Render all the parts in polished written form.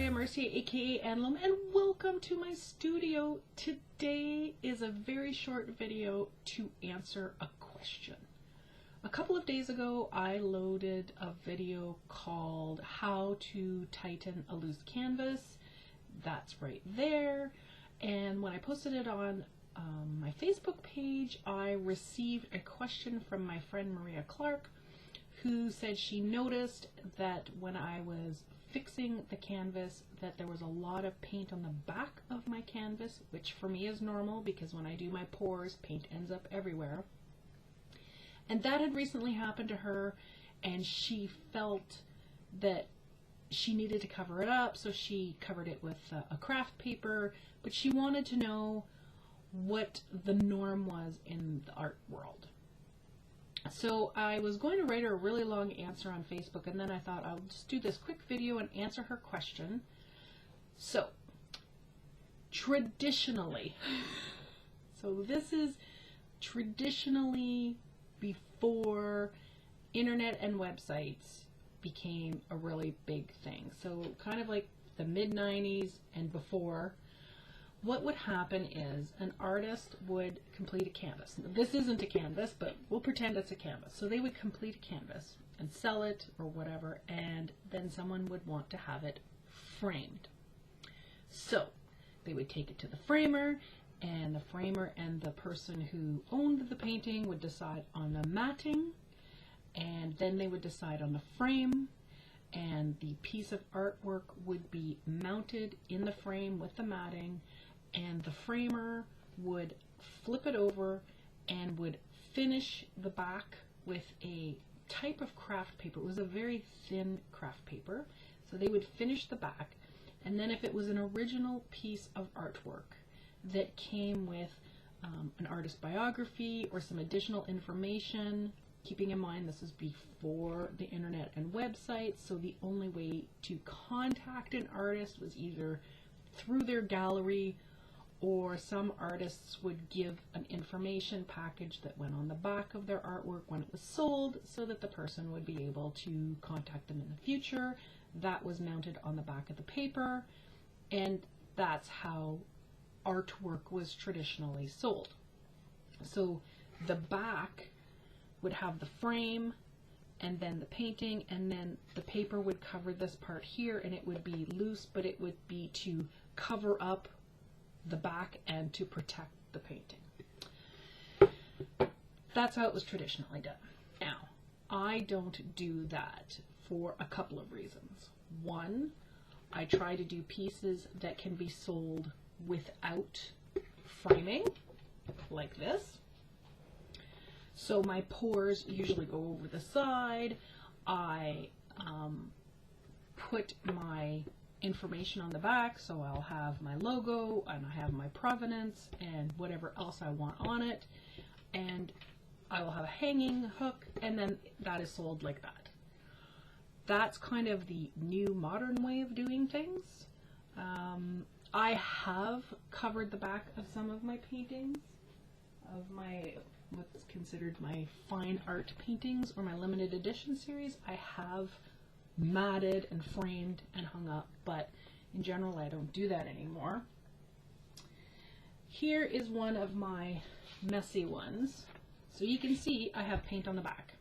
Victoria Mercier, aka Annalum, and welcome to my studio. Today is a very short video to answer a question. A couple of days ago I loaded a video called How to Tighten a Loose Canvas. That's right there. And when I posted it on my Facebook page, I received a question from my friend Maria Clark, who said she noticed that when I was fixing the canvas that there was a lot of paint on the back of my canvas, which for me is normal because when I do my pours, paint ends up everywhere. And that had recently happened to her, and she felt that she needed to cover it up, so she covered it with a craft paper, but she wanted to know what the norm was in the art world. So I was going to write her a really long answer on Facebook, and then I thought I'll just do this quick video and answer her question. So, traditionally, so this is traditionally before internet and websites became a really big thing. So kind of like the mid-90s and before, what would happen is an artist would complete a canvas. This isn't a canvas, but we'll pretend it's a canvas. So they would complete a canvas and sell it or whatever, and then someone would want to have it framed. So they would take it to the framer, and the framer and the person who owned the painting would decide on the matting, and then they would decide on the frame, and the piece of artwork would be mounted in the frame with the matting, and the framer would flip it over and would finish the back with a type of craft paper. It was a very thin craft paper. So they would finish the back, and then if it was an original piece of artwork that came with an artist biography or some additional information, keeping in mind this is before the internet and websites, so the only way to contact an artist was either through their gallery, or some artists would give an information package that went on the back of their artwork when it was sold, so that the person would be able to contact them in the future. That was mounted on the back of the paper, and that's how artwork was traditionally sold. So the back would have the frame and then the painting, and then the paper would cover this part here, and it would be loose, but it would be to cover up the back and to protect the painting. That's how it was traditionally done. Now, I don't do that for a couple of reasons. One, I try to do pieces that can be sold without framing, like this. So my pours usually go over the side. I put my information on the back, so I'll have my logo and I have my provenance and whatever else I want on it, and I will have a hanging hook, and then that is sold like that. That's kind of the new modern way of doing things. I have covered the back of some of my paintings, of my what's considered my fine art paintings or my limited edition series. I have matted and framed and hung up, but in general I don't do that anymore. Here is one of my messy ones. So you can see I have paint on the back.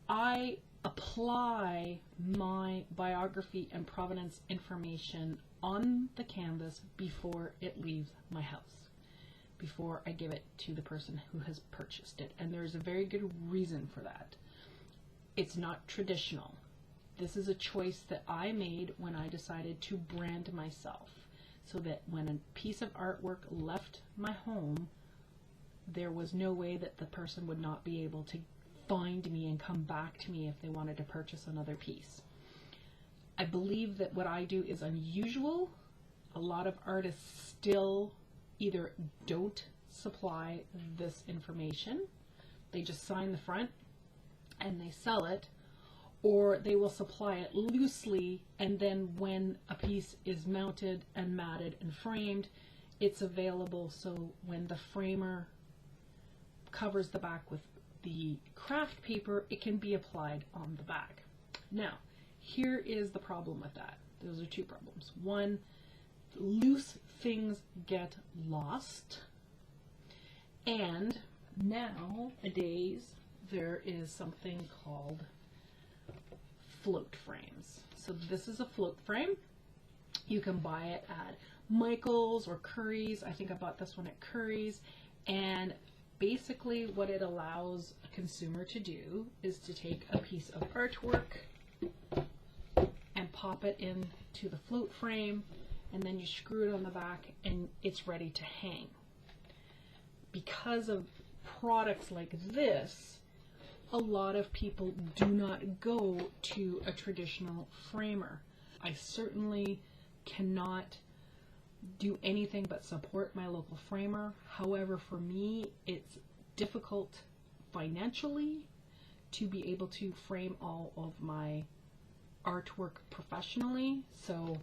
I apply my biography and provenance information on the canvas before it leaves my house, before I give it to the person who has purchased it, and there's a very good reason for that. It's not traditional. This is a choice that I made when I decided to brand myself, so that when a piece of artwork left my home, there was no way that the person would not be able to find me and come back to me if they wanted to purchase another piece. I believe that what I do is unusual. A lot of artists still either don't supply this information, they just sign the front and they sell it, or they will supply it loosely, and then when a piece is mounted and matted and framed, it's available, so when the framer covers the back with the craft paper, it can be applied on the back. Now, here is the problem with that. Those are two problems. One, loose things get lost, and nowadays there is something called float frames. So this is a float frame. You can buy it at Michael's or Curry's. I think I bought this one at Curry's, and basically what it allows a consumer to do is to take a piece of artwork and pop it into the float frame, and then you screw it on the back and it's ready to hang. Because of products like this, a lot of people do not go to a traditional framer. I certainly cannot do anything but support my local framer. However, for me, it's difficult financially to be able to frame all of my artwork professionally. So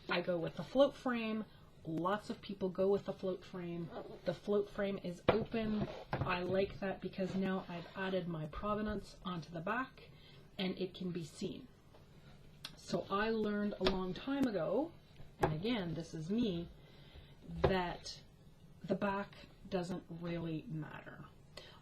I go with the float frame. Lots of people go with the float frame. The float frame is open. I like that because now I've added my provenance onto the back and it can be seen. So I learned a long time ago, and again, this is me, that the back doesn't really matter.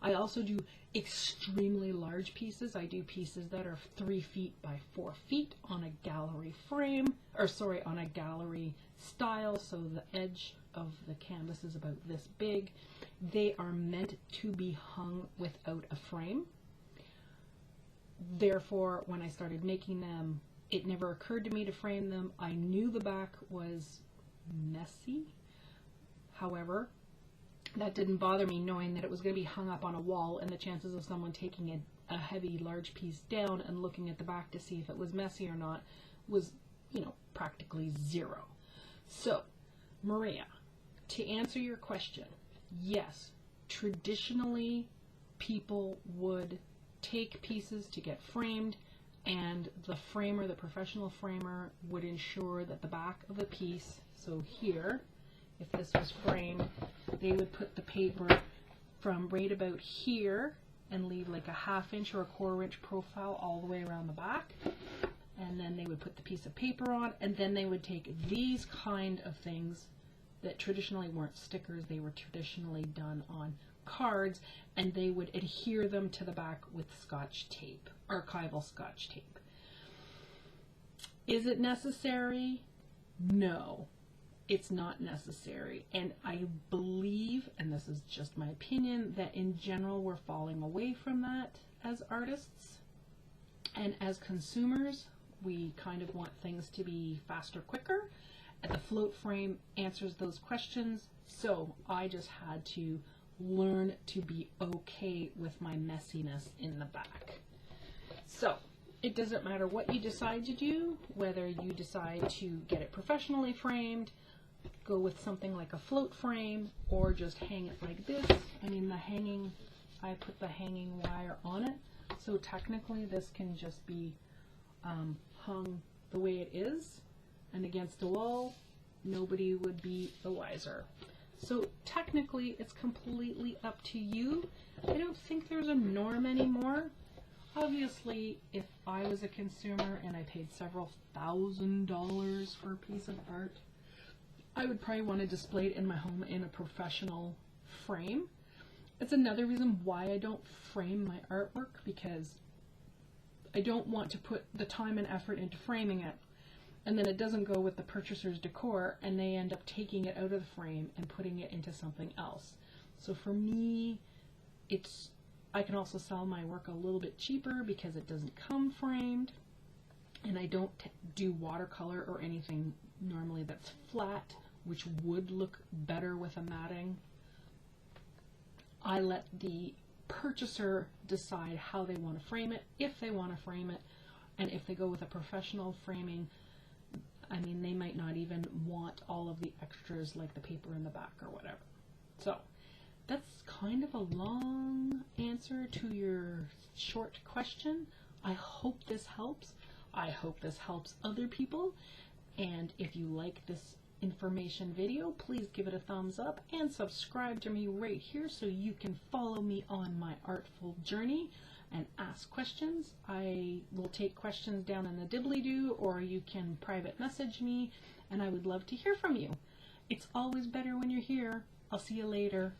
I also do extremely large pieces. I do pieces that are 3 feet by 4 feet on a gallery frame, or sorry, on a gallery style, so the edge of the canvas is about this big. They are meant to be hung without a frame. Therefore, when I started making them, it never occurred to me to frame them. I knew the back was messy. However, that didn't bother me, knowing that it was going to be hung up on a wall, and the chances of someone taking a heavy, large piece down and looking at the back to see if it was messy or not was, you know, practically zero. So, Maria, to answer your question, yes, traditionally people would take pieces to get framed, and the framer, the professional framer, would ensure that the back of the piece, so here, if this was framed, they would put the paper from right about here and leave like a 1/2 inch or a 1/4 inch profile all the way around the back. And then they would put the piece of paper on, and then they would take these kind of things that traditionally weren't stickers, they were traditionally done on cards, and they would adhere them to the back with Scotch tape, archival Scotch tape. Is it necessary? No, it's not necessary. And I believe, and this is just my opinion, that in general we're falling away from that as artists. And as consumers, we kind of want things to be faster, quicker. And the float frame answers those questions. So I just had to learn to be okay with my messiness in the back. So it doesn't matter what you decide to do, whether you decide to get it professionally framed, go with something like a float frame, or just hang it like this. I mean, the hanging, I put the hanging wire on it. So technically this can just be hung the way it is and against the wall. Nobody would be the wiser. So technically it's completely up to you. I don't think there's a norm anymore. Obviously, if I was a consumer and I paid several $1,000s for a piece of art, I would probably want to display it in my home in a professional frame. It's another reason why I don't frame my artwork, because I don't want to put the time and effort into framing it, and then it doesn't go with the purchaser's decor, and they end up taking it out of the frame and putting it into something else. So for me, I can also sell my work a little bit cheaper because it doesn't come framed, and I don't do watercolor or anything normally that's flat, which would look better with a matting. I let the purchaser decide how they want to frame it, if they want to frame it, and if they go with a professional framing, I mean, they might not even want all of the extras like the paper in the back or whatever. So that's kind of a long answer to your short question. I hope this helps. I hope this helps other people. And if you like this information video, please give it a thumbs up and subscribe to me right here so you can follow me on my artful journey and ask questions. I will take questions down in the dibbly-doo, or you can private message me, and I would love to hear from you. It's always better when you're here. I'll see you later.